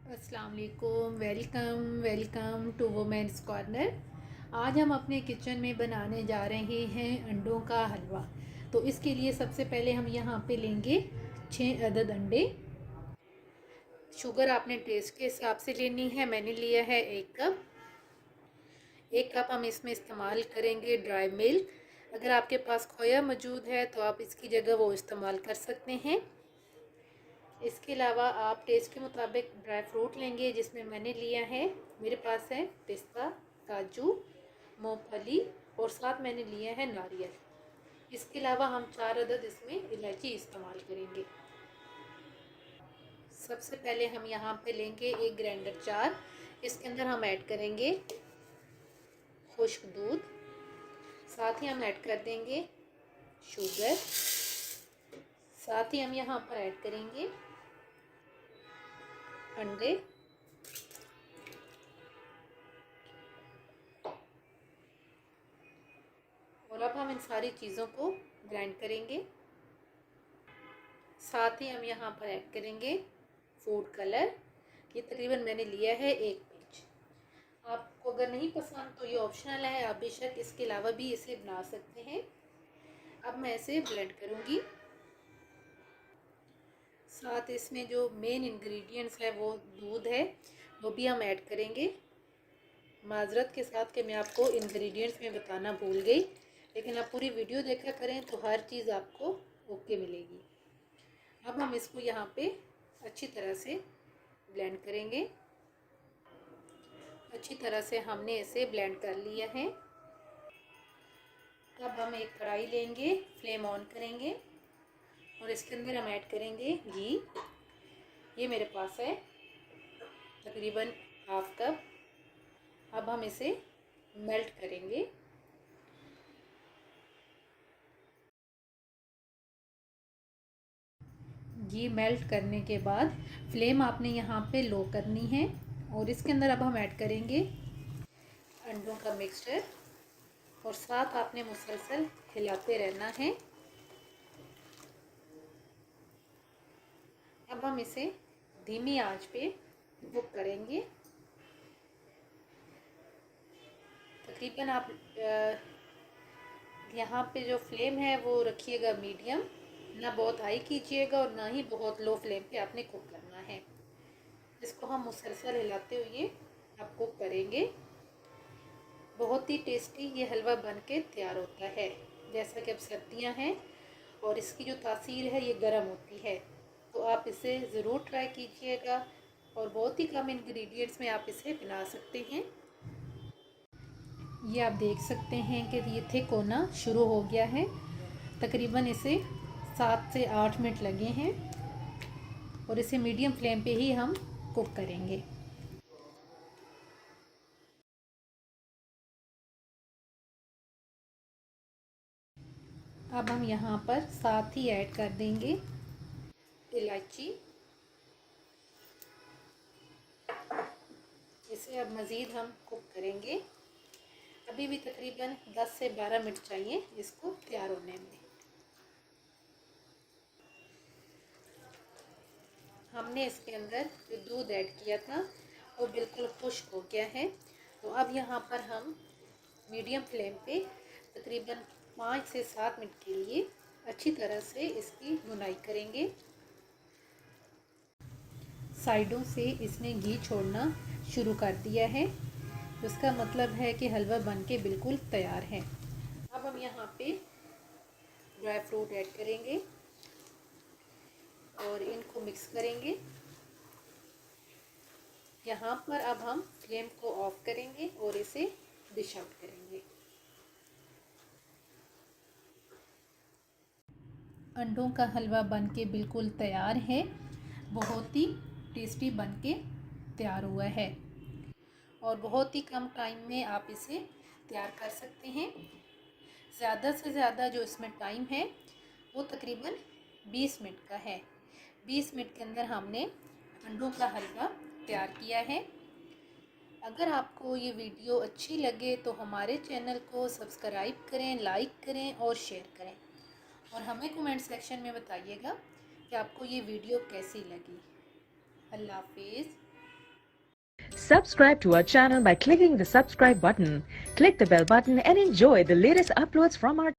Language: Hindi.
अस्सलाम वालेकुम। Welcome to women's corner. आज हम अपने किचन में बनाने जा रहे हैं अंडों का हलवा। तो इसके लिए सबसे पहले हम यहाँ पे लेंगे 6 अदद अंडे। शुगर आपने टेस्ट के हिसाब से लेनी है। मैंने लिया है 1 कप। 1 कप हम इसमें इस्तेमाल करेंगे ड्राई मिल्क। अगर आपके पास खोया मौजूद है तो आप इसकी जगह वो इस्तेमाल कर सकते हैं। इसके अलावा आप टेस्ट के मुताबिक ड्राई फ्रूट लेंगे, जिसमें मैंने लिया है, मेरे पास है पिस्ता, काजू, मूंगफली और साथ मैंने लिया है नारियल। इसके अलावा हम 4 अदद इसमें इलायची इस्तेमाल करेंगे। सबसे पहले हम यहाँ पे लेंगे एक ग्राइंडर जार। इसके अंदर हम ऐड करेंगे खुश्क दूध। साथ ही हम ऐड कर देंगे शुगर। साथ ही हम यहाँ पर ऐड करेंगे अंडे। और अब हम इन सारी चीज़ों को ग्राइंड करेंगे। साथ ही हम यहाँ पर ऐड करेंगे फूड कलर। ये तकरीबन मैंने लिया है 1 पिंच। आपको अगर नहीं पसंद तो ये ऑप्शनल है, आप बेशक इसके अलावा भी इसे बना सकते हैं। अब मैं इसे ब्लेंड करूँगी। साथ इसमें जो मेन इंग्रेडिएंट्स है वो दूध है, वो भी हम ऐड करेंगे। माजरत के साथ कि मैं आपको इंग्रेडिएंट्स में बताना भूल गई, लेकिन आप पूरी वीडियो देखा करें तो हर चीज़ आपको ओके मिलेगी। अब हम इसको यहाँ पे अच्छी तरह से ब्लेंड करेंगे। अच्छी तरह से हमने इसे ब्लेंड कर लिया है। अब हम एक कढ़ाई लेंगे, फ्लेम ऑन करेंगे और इसके अंदर हम ऐड करेंगे घी। ये मेरे पास है तकरीबन 1/2 कप। अब हम इसे मेल्ट करेंगे। घी मेल्ट करने के बाद फ्लेम आपने यहाँ पे लो करनी है और इसके अंदर अब हम ऐड करेंगे अंडों का मिक्सचर और साथ आपने मुसलसल हिलाते रहना है। अब हम इसे धीमी आंच पे कुक करेंगे। तकरीबन आप यहाँ पे जो फ्लेम है वो रखिएगा मीडियम, ना बहुत हाई कीजिएगा और ना ही बहुत लो फ्लेम पे आपने कुक करना है। इसको हम मुसलसल हिलाते हुए आप कुक करेंगे। बहुत ही टेस्टी ये हलवा बन के तैयार होता है। जैसा कि अब सर्दियाँ हैं और इसकी जो तासीर है ये गर्म होती है, तो आप इसे ज़रूर ट्राई कीजिएगा और बहुत ही कम इंग्रेडिएंट्स में आप इसे बना सकते हैं। ये आप देख सकते हैं कि ये थिक होना शुरू हो गया है। तकरीबन इसे 7 से 8 मिनट लगे हैं और इसे मीडियम फ्लेम पे ही हम कुक करेंगे। अब हम यहाँ पर साथ ही ऐड कर देंगे इलायची। इसे अब मज़ीद हम कुक करेंगे। अभी भी तकरीबन 10 से 12 मिनट चाहिए इसको तैयार होने में। हमने इसके अंदर जो दूध ऐड किया था वो बिल्कुल खुश्क हो गया है। तो अब यहाँ पर हम मीडियम फ्लेम पे तकरीबन 5 से 7 मिनट के लिए अच्छी तरह से इसकी भुनाई करेंगे। साइडों से इसने घी छोड़ना शुरू कर दिया है, तो इसका मतलब है कि हलवा बन के बिल्कुल तैयार है। अब हम यहाँ पे ड्राई फ्रूट ऐड करेंगे और इनको मिक्स करेंगे। यहाँ पर अब हम फ्लेम को ऑफ करेंगे और इसे डिश आउट करेंगे। अंडों का हलवा बन के बिल्कुल तैयार है। बहुत ही टेस्टी बन के तैयार हुआ है और बहुत ही कम टाइम में आप इसे तैयार कर सकते हैं। ज़्यादा से ज़्यादा जो इसमें टाइम है वो तकरीबन 20 मिनट का है। 20 मिनट के अंदर हमने अंडों का हलवा तैयार किया है। अगर आपको ये वीडियो अच्छी लगे तो हमारे चैनल को सब्सक्राइब करें, लाइक करें और शेयर करें और हमें कमेंट सेक्शन में बताइएगा कि आपको ये वीडियो कैसी लगी। अल्लाह हाफिज़। Subscribe to our channel by clicking the subscribe button. Click the bell button and enjoy the latest uploads from our